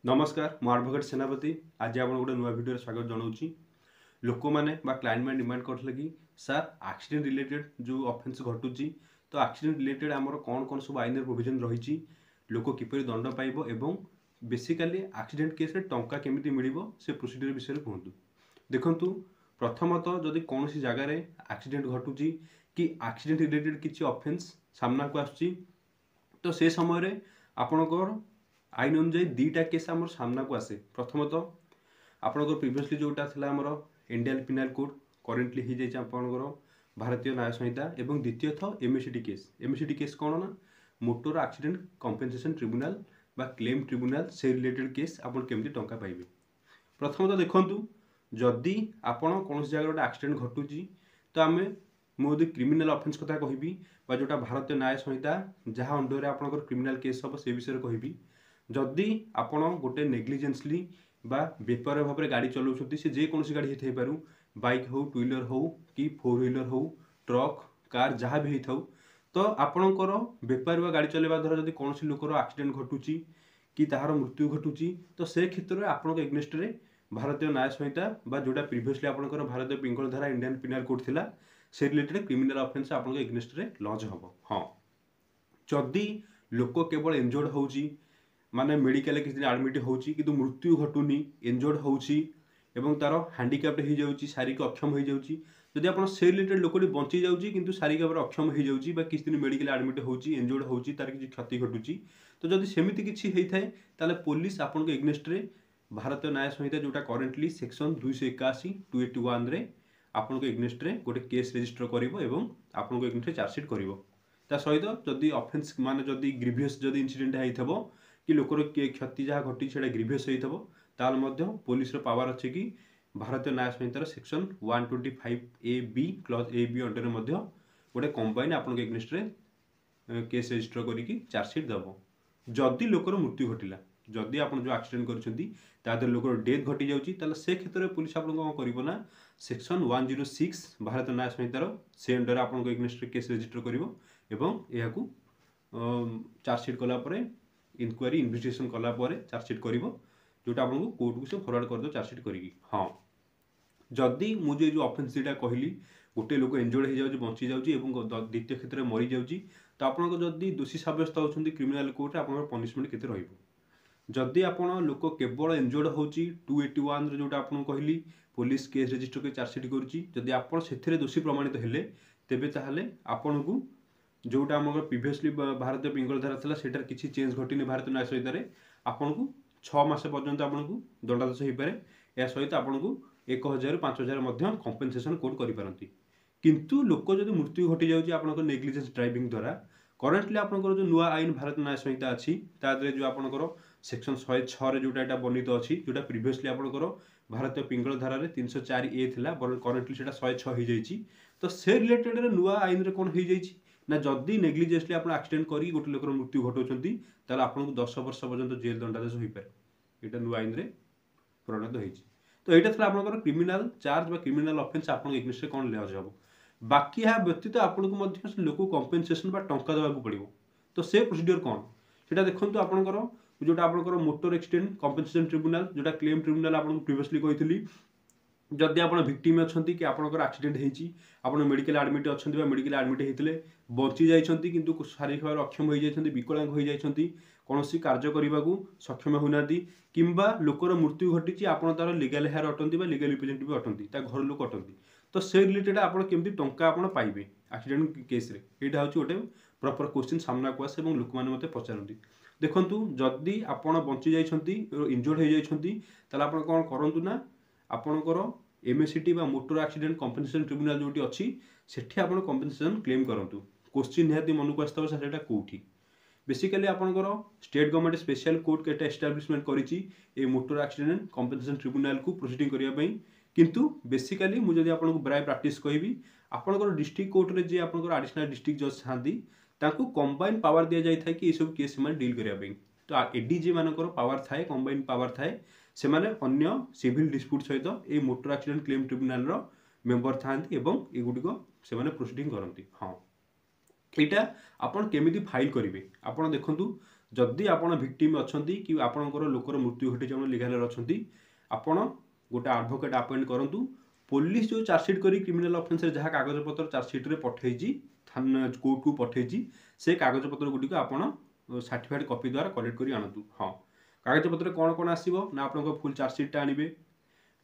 नमस्कार मु एडवोकेट सेनापति आज आप गोटे नुआ भिडियो स्वागत जनाऊँगी लोक मैंने क्लाइंट मैंने डिमांड करते कि सर एक्सीडेंट रिलेटेड जो ऑफेंस घटुची तो एक्सीडेंट रिलेटेड आमर कौन कौन सब आईन प्रोविजन रही लोक किपर दंड पाइब एवं बेसिकाली एक्सीडेंट केस रे टंका केमिति मिलिबो से प्रोसीजर विषय कहतु देखंतु प्रथमतः जदि कौन सी जगार एक्सीडेंट घटुची कि एक्सीडेंट रिलेटेड किसी ऑफेंस सामना को आसुची तो से समय आपणकर आईन अनुजाई दुईटा केस आम सामना को आसे प्रथमतः आपणकर प्रिवियसली जोटा था आमर इंडियन पिनाल कोड करेन्टली हो जाए आपणकर भारतीय न्याय संहिता एवं द्वितीय था एमएसडी केस कौन ना मोटर एक्सीडेंट कंपेनसेशन ट्रिब्यूनाल बा क्लेम ट्रिब्यूनाल से रिलेटेड केस आप केमती टंका पाइबे। प्रथमतः देखंतु जदि आपण कौन जगह गोटे एक्सीडेंट घटुची तो आम मुझे क्रिमिनाल ऑफेंस कथा कहबी जोटा भारतीय न्याय संहिता जहाँ अंडर आपंकर क्रिमिनाल केस हम से विषय कहबी। जदि आपण गोटे नेग्लिजेंसली बा बेपर भाव में गाड़ी चलाउछंती से जेकोसी गाड़ी होथै पारू बाइक हो टू व्हीलर हो कि फोर व्हीलर हो ट्रक कार जहाँ भी होता तो आपणकर बेपार बा गाड़ी चलेवा द्वारा जदि कौन लोकर एक्सीडेंट घटुची कि ताହାର मृत्यु घटुची तो से क्षेत्र में आपन एग्नेस्ट रे भारतीय न्याय संहिता बा जोटा प्रिवियसली आपनकर भारतीय पिंगल धारा इंडियन पिनाल कोड थिला से रिलेटेड क्रिमिनाल ऑफेंस आपन एग्नेस्ट रे लॉन्च हबो। हां जदि लोक केवल इंजर्ड होउची माने मेडिकल किसी दिन एडमिट होउची किंतु मृत्यु घटुनी इंजर्ड होउची एवं तार हैंडिकैप्ड हो जाउची शारीरिक अक्षम हो जाउची जदि आपन से रिलेटेड लोकटी बंची जाउची किंतु शारीरिक भाव अक्षम हो जाउची बा किसी दिन मेडिकल एडमिट होउची इंजर्ड होउची तार किसी क्षति घटुची तो जदि सेमिति किछि हेइ थाए ताले पुलिस आपन के एग्नेस्ट रे भारतीय न्याय संहिता जोटा करेंटली सेक्शन 281 281 रे आपन के एग्नेस्ट रे गोटे केस रजिस्टर करिवो एवं आपन के एग्नेस्ट रे चार्जशीट करिवो। ता सहित जदि ऑफेंस माने जदि ग्रीवियस जदि इंसिडेंट हेइथबो कि लोकर क्षति जहाँ घटी से ग्रीवियस होता पुलिस पावर अच्छे कि भारतीय न्याय संहितार section 125A(b) clause A(b) under गोटे कंबाइन आपन एग्नेस्ट रे केस रजिस्टर करिकी चार्जशीट दबो। जदि लोकर मृत्यु घटिला जदि आपन जो एक्सीडेंट करछंती तादर लोकर डेथ घटी जाउची ताले से क्षेत्र में पुलिस आपन को करिवो ना सेक्शन 106 भारतीय न्याय संहितार से अंडर आपन एग्नेस्ट रे केस रजिस्टर करिवो एवं एहाकू चार्जशीट कला परे इनक्वारी इन्वेस्टिगेशन कला चार्जशीट कर जोटा आपको कोर्ट को से फरवर्ड कर दो चार्जशीट करी। हाँ जदि मुझे जो ऑफेंस दुटा कहली गोटे लोक इंजर्ड हो जाए बंची जाऊँगी द्वितीय क्षेत्र में मरी जाऊँगी तो आपको जदि दोषी सब्यस्त होती क्रिमिनाल कोर्ट आप पनिशमेंट केते रहिबो। जदि आपण लोक केवल इंजर्ड होची 281 जोटा आपको कहली पुलिस केस रजिस्टर कर चार्जशीट करुच्ची जदि आपड़ से दोषी प्रमाणित हेले तेबे ताहले आपन को जोटा आम प्रिवियसली भारतीय पिंगल धारा था सेटार किसी चेंज घटनी भारतीय न्याय संहिता आपन को 6 मास पर्यंत आपन को दंडादेश हो पाए या सहित आपन को 1000 5000 कंपेनसेशन कोड करि किंतु लोक जदि मृत्यु घटी जाउची आपन नेग्लिजेंस ड्राइविंग द्वारा करेंटली आपन जो नुआ आईन भारतीय न्याय संहिता अच्छी तादरे जो आपन सेक्शन 106 रे जोटा बर्णित अच्छी जोटा प्रिवियसली आपन भारतीय पिंगल धारा 304A थिला करेंटली सेटा 106 हो जाइए तो से रिलेटेड नुआ आईन रे कोन हो जाइए ना जदि नेग्लिजेंसली आप एक्सीडेंट करी गोटे लोकर मृत्यु घटाऊँगी ताले आपको 10 वर्ष पर्यंत जेल दंडादेश हो पाए यहाँ नुआ आईन रे परिणत होती। तो यहाँ था आपंकर क्रिमिनाल चार्ज क्रिमिनाल ऑफेंस आप एग्नेस्ट कौन लॉन्च हम बाकी यहाँ व्यतीत आपको लोक कंपेनसेशन टंका देवाक पड़ो तो से प्रोसीजर कौन से देखो आपंकर जोटा आपंकर मोटर एक्सीडेंट कंपेनसेशन ट्रिब्यूनाल जोटा क्लेम ट्रिब्यूनाल आपको प्रिवियसली कही जदि आप भिक्टिम अच्छा कि आपंकर एक्सीडेंट होती आप मेडिकल एडमिट अच्छा मेडिकल एडमिट होते बंची जाइए किंतु शारीरिक भाव अक्षम हो जाती विकलांग हो जाती कौन कार्य करने को सक्षम होना किंबा लोकर मृत्यु घटी आप तार लीगल हेयर अटंती लीगल रिप्रेजेंटेटिव अटंती घर लोक अटंती तो से रिलेटेड आप केमती टंका आप पाइबे एक्सीडेंट केस रे यहाँ हूँ गोटे प्रॉपर क्वेश्चन सामना को आसे लोक मैंने मत पचारती। देखु जदि आप बंची जाइए इंजर्ड हो जाइए आप कौन करूँ ना आपणकर एमएसटी बा मोटर एक्सीडेंट कंपेनसेशन ट्रिब्यूनाल जोटी अच्छी सेठी आपण कंपेनसेशन क्लेम करंतु क्वेश्चन निहाती मन को आस्ता सेटा कोठी बेसिकली आपणकर स्टेट गवर्नमेंट स्पेशल कोर्ट केटा एस्टाब्लिशमेंट करिछि ए मोटर एक्सीडेंट कंपेनसेशन ट्रिब्यूनाल को प्रोसीडिंग करिया पई किंतु बेसिकली मु जदि आपनको ब्राय प्रैक्टिस कहबी आपणकर डिस्ट्रिक्ट कोर्ट रे जे आपणकर एडिशनल डिस्ट्रिक्ट जज थांती ताकू कंबाइन पावर दिया जाय थाय कि ए सब केस में डील करिया पई तो एडीजी मानकर पावर थाए कंबाइन पावर थाए से माने अन्य सिविल डिस्प्यूट सहित ए मोटर एक्सीडेंट क्लेम ट्रिब्यूनाल रो मेंबर थांती एवं एगुडी को से माने प्रोसीडिंग करंती। हाँ यहाँ आपन केमिति फाइल करेंगे आपन देखंतु जदि आपण भिक्टिम अछंती कि आपणकर लोकर मृत्यु घटी जण लीगल अछंती आपण गोटे एडवोकेट अपॉइंट करंतु पुलिस जो चार्जसीट करी क्रिमिनल ऑफेंस रे जहाँ कागज पत्र चार्जसीट रे पठेइजी थाना कोर्ट को पठेइजी से कागज पत्र गुडी को आपण सर्टिफाइड कॉपी द्वारा कलेक्ट करी आनतु। हाँ, कागज पत्र कौन कौन आसीबो ना आपन फुल चार्जसीट आनिबे,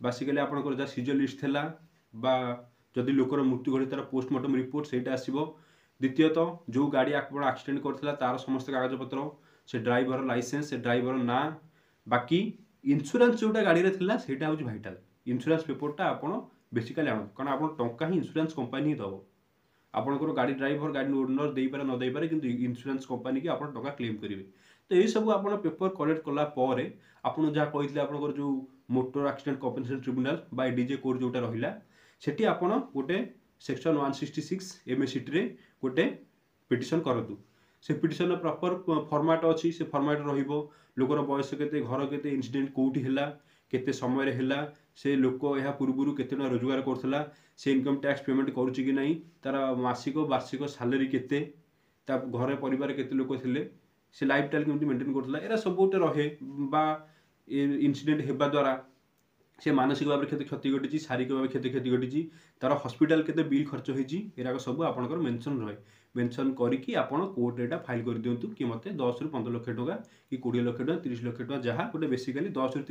बेसिकली आपन जा सीजर लिस्ट थेला बा जदि लोकर मृत्यु घटी तार पोस्टमार्टम रिपोर्ट सेटा आसीबो। द्वितीयतः जो गाड़ी आपण एक्सीडेंट करथिला तार समस्त कागज पत्र, से ड्राइवर लाइसेंस, से ड्राइवर ना, बाकी इंश्योरेंस जोटा गाड़ी रे थिला सेटा होची भाइटाल। इंश्योरेंस पेपरटा आपण बेसिकली आनो कारण आपण टंका ही इंश्योरेंस कंपनी ही दबो। आपनकर गाड़ी ड्राइवर गाड़ी ओनर देई पारे न देई पारे किंतु इंश्योरेंस कंपनी की आपण टंका क्लेम करिवे। तो ये सब आपण पेपर कलेक्ट कला पारे आपण जा कहितले आपनकर जो मोटर एक्सीडेंट कॉम्पेंसेशन ट्रिब्यूनल बा डीजे कोड जोटा रहिला सेठी आपण गोटे सेक्शन 166 एमएससीटी रे गोटे पिटिशन करतु। से पिटिशन प्रॉपर फॉर्मेट अच्छी, से फॉर्मेट रहिबो लोकर बयस केते, घर केते, इंसिडेंट कोठी हैला, केते समय रे हैला, से लोक यह पूर्व केते रोजगार करथला, से इनकम टैक्स पेमेंट करूची कि नहीं, तार मासिक वार्षिक सैलरी केते, ता घर परिवार केते लोक थिले, से लाइफ स्टाइल केमती मेंटेन करथला, एरा सब गोटे रहे बा इंसिडेंट हेबा द्वारा से मानसिक भाव में क्षति घटी, शारीरिक भाव क्षति घटी, तार हॉस्पिटल केते बिल खर्च होईची, एराक सब आपनकर मेंशन रहे। मेंशन करिकी आपण कोर्ट रेटा फाइल कर दियंतु कि मते 10 रु 15 लाख टका कि 20 लाख टका 30 लाख टका जहाँ गोटे बेसिकली 10 रु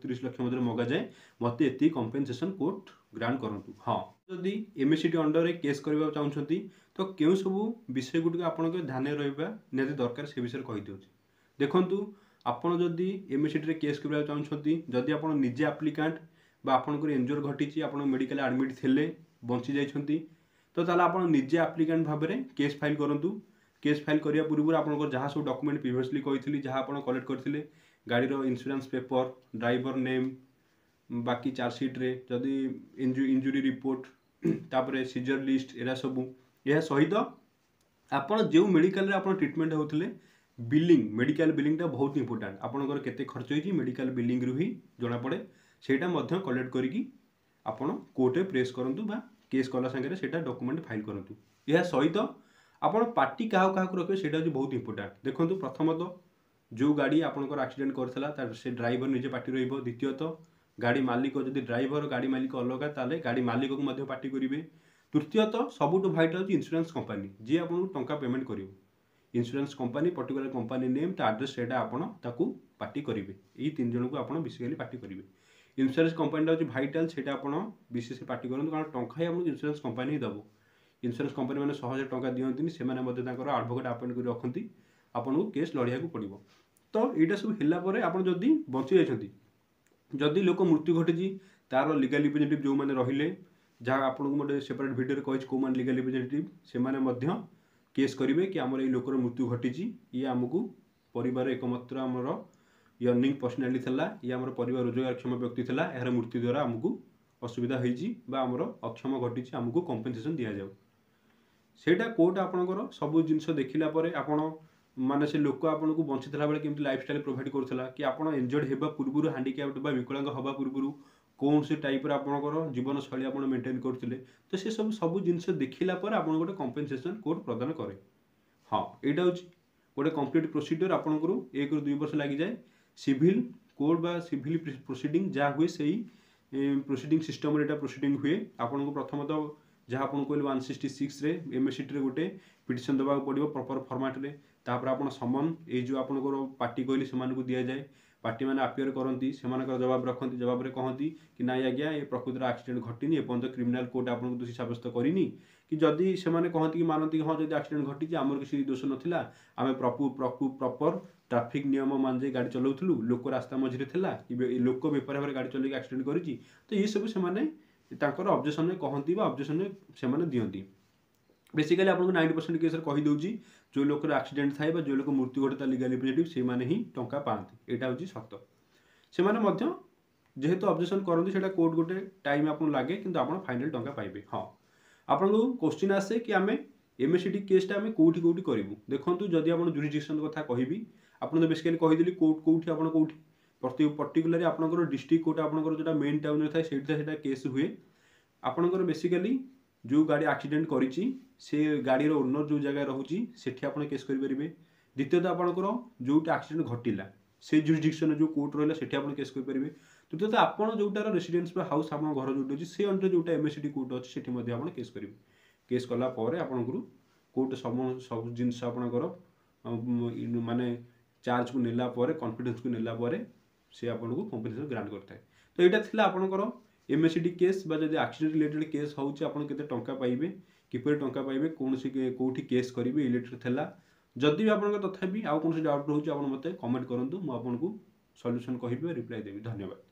30 लाख मध्य मगा जाए मते एति कंपेनसेशन कोर्ट ग्रांट करंतु। हाँ, जदि एमएससीटी अंडर रे केस करबा चाहउछंती तो केउ सब विषय गुडी आपण के ध्यान रहबा नेति दरकार से विषय कहि दिउछि। देखंतु आपण जदि एमएससीटी रे केस करबा चाहउछंती, जदि आपण निजे एप्लिकेंट बा आपनकर इंजर घटिछि, आपण मेडिकल एडमिट थिले बंची जाइछंती तो ताला आपण निजे एप्लिकेंट भाव में केस फाइल करंतु। केस फाइल करिया पूर्व आपनकर जहाँ सब डॉक्यूमेंट प्रीवियसली कहिथिली जहाँ आपण कलेक्ट करथिले गाड़ी रो इंश्योरेंस पेपर, ड्राइवर नेम, बाकी चार्जसीट रे जदि इंजुरी रिपोर्ट, तापरे सीजर लिस्ट, एरा सब यह सहित आपण जो मेडिकल रे आपण ट्रीटमेंट होथिले बिलिंग, मेडिकल बिलिंगटा बहुत इंपोर्टेंट। आपनकर केते खर्च होईची मेडिकल बिलिंग रु ही जणा पड़े, सेटा मध्य कलेक्ट करिकी आपण कोर्ट रे प्रेस करंतु बा केस कला संगे सेटा डॉक्यूमेंट फाइल करंतु। यह सहित आपण पार्टी क्या रखे सेटा बहुत इंपोर्टेंट। देखंतु प्रथमतः जो गाड़ी आपनकर एक्सीडेंट करथला तार से ड्राइवर निजे पार्टी रहिबो। द्वितीयतः गाड़ी मालिक जदि ड्राइवर गाड़ी मालिक अलग ताले गाड़ी मालिक को मध्य पार्टी करिवे। तृतीयतः सबुठ भाइटाल इंश्योरेंस कंपनी जी आपन टंका पेमेंट करिवो, insurance company particular company name ता एड्रेस सेटा आपण ताकू पार्टी करिवे। एई तीन जन को आपण बेसिकली पार्टी करिवे। इंश्योरेंस कंपनीटा होची भाइटाल सेटा आपण विशेष पार्टी करंतु कारण टंका ही आपन इंश्योरेंस कंपनी ही दबो। इंश्योरेंस कंपनी माने 100,000 टंका दियंतिनी, सेमाने मध्ये तांकर एडवोकेट अपॉइंट करि रखंती, आपन को केस लड़िया को पड़िबो। तो एटा सब हिला परे आपन जदी बंची जायछंती, जदी लोक मृत्यु घटिची तार लीगल रिप्रेजेंटेटिव जो माने रहिले जहाँ आपन को मोटे सेपरेट वीडियो रे कहिछ को मान लीगल रिप्रेजेंटेटिव सेमाने मध्ये केस करिवे कि हमर ए लोकर मृत्यु घटिची, ये हमकु परिवार एकमात्र हमर अर्निंग पर्सनालिटी थिला, ये हमर परिवार रोजगारक्षम व्यक्ति थिला, एहर मृत्यु द्वारा हमकु असुविधा होईची बा हमर अक्षम घटिची, हमकु कंपेनसेशन दिया जाऊ। सेटा कोर्ट आपनकर सब जिंस देखिला परे आपण माने से लोक आपन को बंचितला बेले केमती लाइफस्टाइल प्रोवाइड करथला कि आपण इंजर्ड हेबा पूर्वरु हैंडिकैप्ड बा विकलांग हबा पूर्वरु कौन से टाइप रे आपनकर जीवन शैली आपण मेंटेन करथिले, तो से सब जिंस देखिला पर आपण गोटे कंपेनसेशन कोर्ट प्रदान करे। हाँ, एटा होची गोटे कंप्लीट प्रोसीजर आपनकर 1 रु 2 वर्ष लागि जाय। सिविल कोड बा सिविल प्रोसीडिंग जा हुए सही प्रोसीडिंग सिस्टम रे एटा प्रोसीडिंग हुए। आपन को प्रथमतः जहाँ आपन कहले 166 रे एमएससीटी रे गोटे पिटिशन दबा पड़िबो प्रॉपर फॉर्मेट रे। तापर आपन समन ए जो आपन को पार्टी कहली सेमान को दिया जाए, पार्टी मैंने अपियर करती से जवाब रखती, जवाब कहती कि नाई आज्ञा ये प्रकृतर एक्सीडेंट घटनी एपर्तंत क्रिमिनाल कोर्ट आपको दोषी सब्यस्त करनी कि जदि से कहती कि मानती हाँ जब एक्सीडेंट घटी आमर किसी दोष नाला आम प्रॉपर ट्रैफिक नियम मान जाए गाड़ी चलाऊलु, लोक रास्ता मझे था कि लोक बेपार भाव गाड़ी चल एक्सीडेंट करी, तो ये सब से ऑब्जेक्शन में कहती ऑब्जेक्शन से दियंती। बेसिकली आपको 90% केस कहीदे जो लोक एक्सीडेंट थाए जो लोक मृत्यु घटे लीगल रिप्रेजेंटेटिव से माने ही टंका पाती, यहाँ हूँ सत। से जेहेतु ऑब्जेक्शन करती से कोर्ट गोटे टाइम आपको लगे कि आप फाइनल टंका पाइबे। हाँ, आपको क्वेश्चन आसे कि आम एमएससीटी केसटा आम कौटी कौटी करूँ। देखो जदि आप जुरिडिक्शन कथा कहबी आप तो बेसिकली कहीदेली कोर्ट कौटी आप कौटी पर्टिकुलर आपंकर डिस्ट्रिक्ट कोर्ट आपंकर जो मेन टाउन था से केस हुए। आपंकर बेसिकली जो गाड़ी एक्सीडेंट करी से गाड़ी ओनर जो जगह रोचे सेठी आप केस करेंगे। द्वितीयतः आपणकर जो एक्सीडेंट घटिला से जुरिडिक्शन जो कोर्ट रहा सेठी आप केस करेंगे। तृतीयतः आपड़ जोटार रेसिडेंस हाउस आप घर जो अच्छी से अंडर जो एमएसडी कोर्ट अच्छी से आप केस करेंगे। केस कलापर आपंकर कोर्ट सब जिनस आपणकर माने चार्ज को नेला कॉन्फिडेंस को नेला से आपको कंपनसेशन ग्रांट करता है। तो यहाँ थी आपंकर एमएसडी केस जब एक्सीडेंट रिलेटेड केस होते टंका पाइबे किपर टंका पाइबे कौन कौटी केस करेंगे रिलेटेड थी। जदि भी आप तथापि आउ कौन डाउट रोचे आप मत कमेंट करूँ मुझे सल्यूशन कहि रिप्लाई देवी। धन्यवाद।